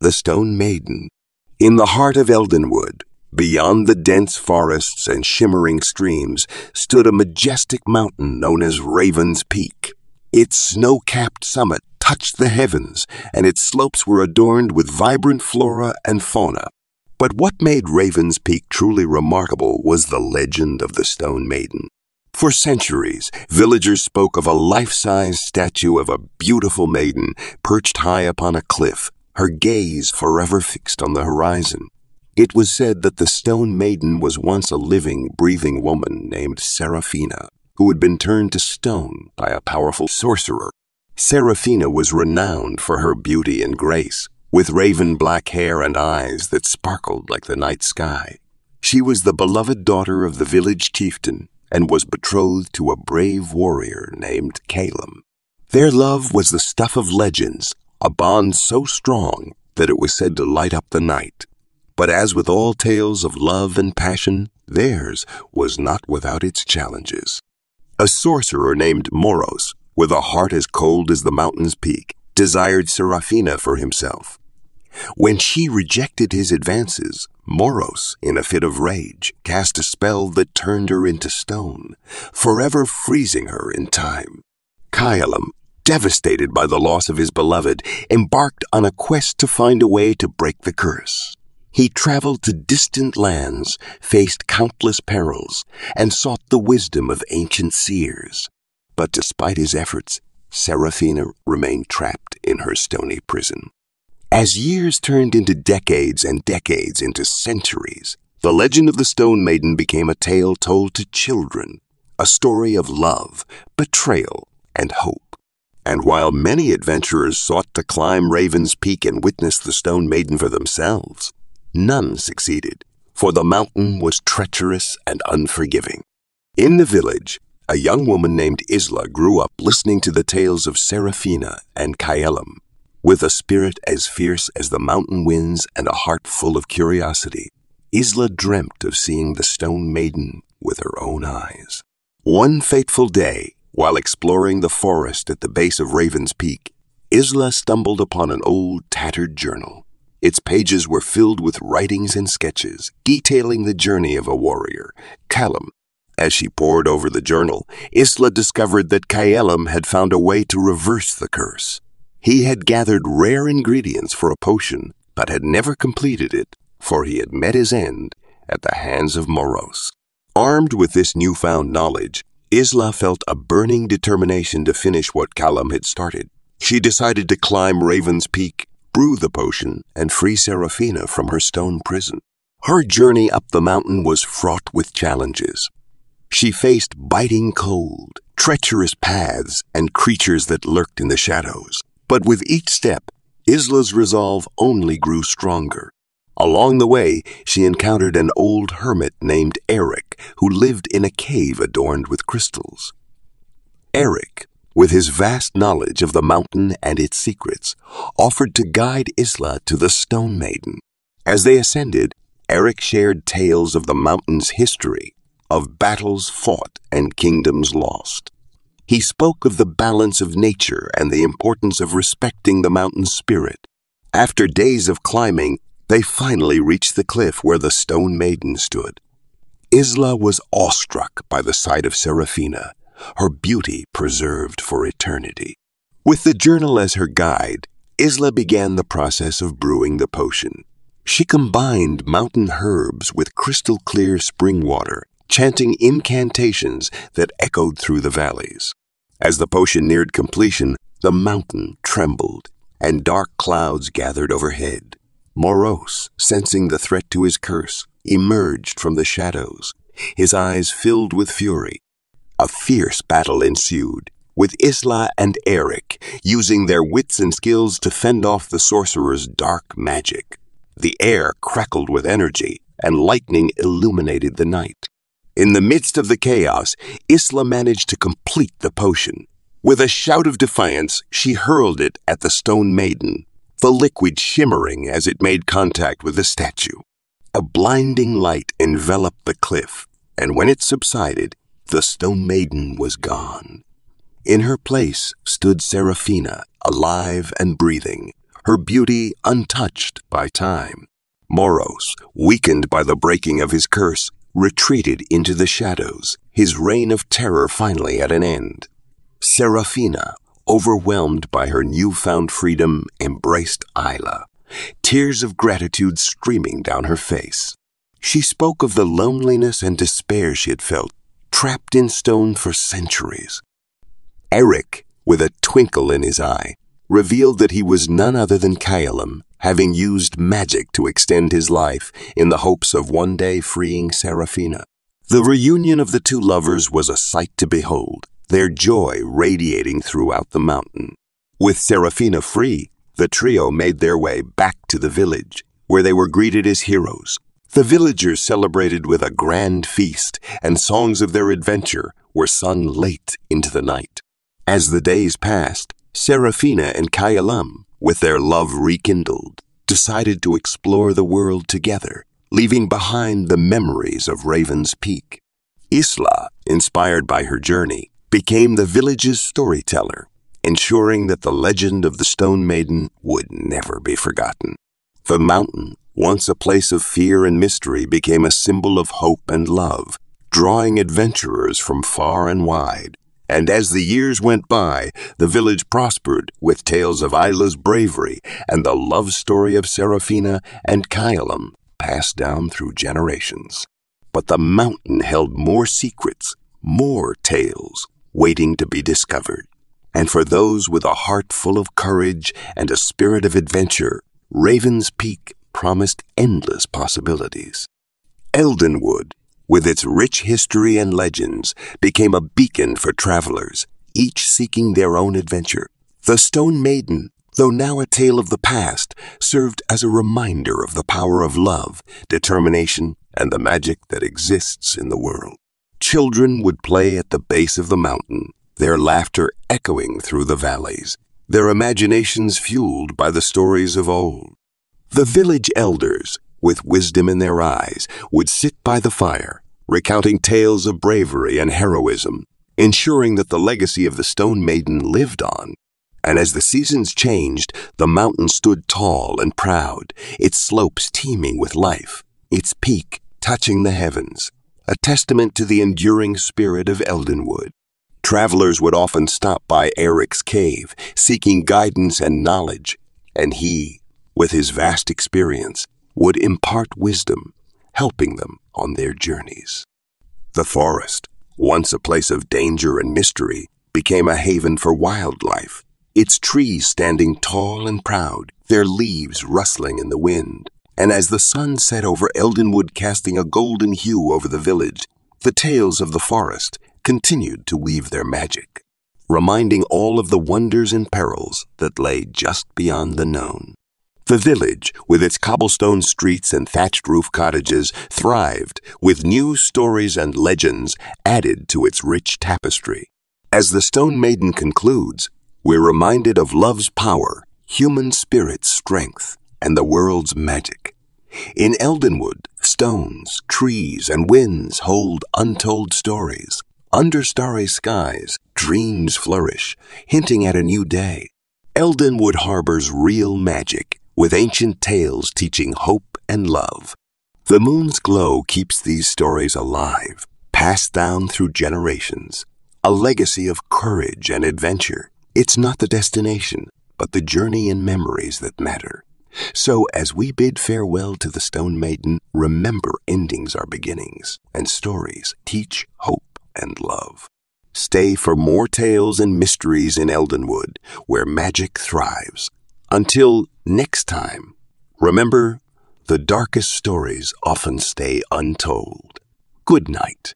The Stone Maiden. In the heart of Eldenwood, beyond the dense forests and shimmering streams, stood a majestic mountain known as Raven's Peak. Its snow-capped summit touched the heavens, and its slopes were adorned with vibrant flora and fauna. But what made Raven's Peak truly remarkable was the legend of the Stone Maiden. For centuries, villagers spoke of a life-size statue of a beautiful maiden perched high upon a cliff, her gaze forever fixed on the horizon. It was said that the Stone Maiden was once a living, breathing woman named Seraphina, who had been turned to stone by a powerful sorcerer. Seraphina was renowned for her beauty and grace, with raven black hair and eyes that sparkled like the night sky. She was the beloved daughter of the village chieftain and was betrothed to a brave warrior named Caelum. Their love was the stuff of legends, a bond so strong that it was said to light up the night. But as with all tales of love and passion, theirs was not without its challenges. A sorcerer named Moros, with a heart as cold as the mountain's peak, desired Seraphina for himself. When she rejected his advances, Moros, in a fit of rage, cast a spell that turned her into stone, forever freezing her in time. Caelum, devastated by the loss of his beloved, embarked on a quest to find a way to break the curse. He traveled to distant lands, faced countless perils, and sought the wisdom of ancient seers. But despite his efforts, Seraphina remained trapped in her stony prison. As years turned into decades and decades into centuries, the legend of the Stone Maiden became a tale told to children, a story of love, betrayal, and hope. And while many adventurers sought to climb Raven's Peak and witness the Stone Maiden for themselves, none succeeded, for the mountain was treacherous and unforgiving. In the village, a young woman named Isla grew up listening to the tales of Seraphina and Caelum. With a spirit as fierce as the mountain winds and a heart full of curiosity, Isla dreamt of seeing the Stone Maiden with her own eyes. One fateful day, while exploring the forest at the base of Raven's Peak, Isla stumbled upon an old, tattered journal. Its pages were filled with writings and sketches, detailing the journey of a warrior, Caelum. As she pored over the journal, Isla discovered that Caelum had found a way to reverse the curse. He had gathered rare ingredients for a potion, but had never completed it, for he had met his end at the hands of Moros. Armed with this newfound knowledge, Isla felt a burning determination to finish what Caelum had started. She decided to climb Raven's Peak, brew the potion, and free Seraphina from her stone prison. Her journey up the mountain was fraught with challenges. She faced biting cold, treacherous paths, and creatures that lurked in the shadows. But with each step, Isla's resolve only grew stronger. Along the way, she encountered an old hermit named Eryk, who lived in a cave adorned with crystals. Eryk, with his vast knowledge of the mountain and its secrets, offered to guide Isla to the Stone Maiden. As they ascended, Eryk shared tales of the mountain's history, of battles fought and kingdoms lost. He spoke of the balance of nature and the importance of respecting the mountain's spirit. After days of climbing, they finally reached the cliff where the Stone Maiden stood. Isla was awestruck by the sight of Seraphina, her beauty preserved for eternity. With the journal as her guide, Isla began the process of brewing the potion. She combined mountain herbs with crystal-clear spring water, chanting incantations that echoed through the valleys. As the potion neared completion, the mountain trembled, and dark clouds gathered overhead. Moros, sensing the threat to his curse, emerged from the shadows, his eyes filled with fury. A fierce battle ensued, with Isla and Eryk using their wits and skills to fend off the sorcerer's dark magic. The air crackled with energy, and lightning illuminated the night. In the midst of the chaos, Isla managed to complete the potion. With a shout of defiance, she hurled it at the Stone Maiden, the liquid shimmering as it made contact with the statue. A blinding light enveloped the cliff, and when it subsided, The Stone Maiden was gone. In her place stood Seraphina, alive and breathing, her beauty untouched by time. Moros, weakened by the breaking of his curse, retreated into the shadows, his reign of terror finally at an end. Seraphina, overwhelmed by her newfound freedom, embraced Isla, tears of gratitude streaming down her face. She spoke of the loneliness and despair she had felt, trapped in stone for centuries. Eryk, with a twinkle in his eye, revealed that he was none other than Caelum, having used magic to extend his life in the hopes of one day freeing Seraphina. The reunion of the two lovers was a sight to behold, their joy radiating throughout the mountain. With Seraphina free, the trio made their way back to the village, where they were greeted as heroes. The villagers celebrated with a grand feast, and songs of their adventure were sung late into the night. As the days passed, Seraphina and Caelum, with their love rekindled, decided to explore the world together, leaving behind the memories of Raven's Peak. Isla, inspired by her journey, became the village's storyteller, ensuring that the legend of the Stone Maiden would never be forgotten. The mountain, once a place of fear and mystery, became a symbol of hope and love, drawing adventurers from far and wide. And as the years went by, the village prospered with tales of Isla's bravery and the love story of Seraphina and Caelum passed down through generations. But the mountain held more secrets, more tales, waiting to be discovered. And for those with a heart full of courage and a spirit of adventure, Raven's Peak promised endless possibilities. Eldenwood, with its rich history and legends, became a beacon for travelers, each seeking their own adventure. The Stone Maiden, though now a tale of the past, served as a reminder of the power of love, determination, and the magic that exists in the world. Children would play at the base of the mountain, their laughter echoing through the valleys, their imaginations fueled by the stories of old. The village elders, with wisdom in their eyes, would sit by the fire, recounting tales of bravery and heroism, ensuring that the legacy of the Stone Maiden lived on. And as the seasons changed, the mountain stood tall and proud, its slopes teeming with life, its peak touching the heavens, a testament to the enduring spirit of Eldenwood. Travelers would often stop by Eryk's cave, seeking guidance and knowledge, and he, with his vast experience, would impart wisdom, helping them on their journeys. The forest, once a place of danger and mystery, became a haven for wildlife, its trees standing tall and proud, their leaves rustling in the wind. And as the sun set over Eldenwood, casting a golden hue over the village, the tales of the forest continued to weave their magic, reminding all of the wonders and perils that lay just beyond the known. The village, with its cobblestone streets and thatched roof cottages, thrived, with new stories and legends added to its rich tapestry. As the Stone Maiden concludes, we're reminded of love's power, human spirit's strength, and the world's magic. In Eldenwood, stones, trees, and winds hold untold stories. Under starry skies, dreams flourish, hinting at a new day. Eldenwood harbors real magic, with ancient tales teaching hope and love. The moon's glow keeps these stories alive, passed down through generations, a legacy of courage and adventure. It's not the destination, but the journey and memories that matter. So as we bid farewell to the Stone Maiden, remember endings are beginnings, and stories teach hope and love. Stay for more tales and mysteries in Eldenwood, where magic thrives. Until next time, remember, the darkest stories often stay untold. Good night.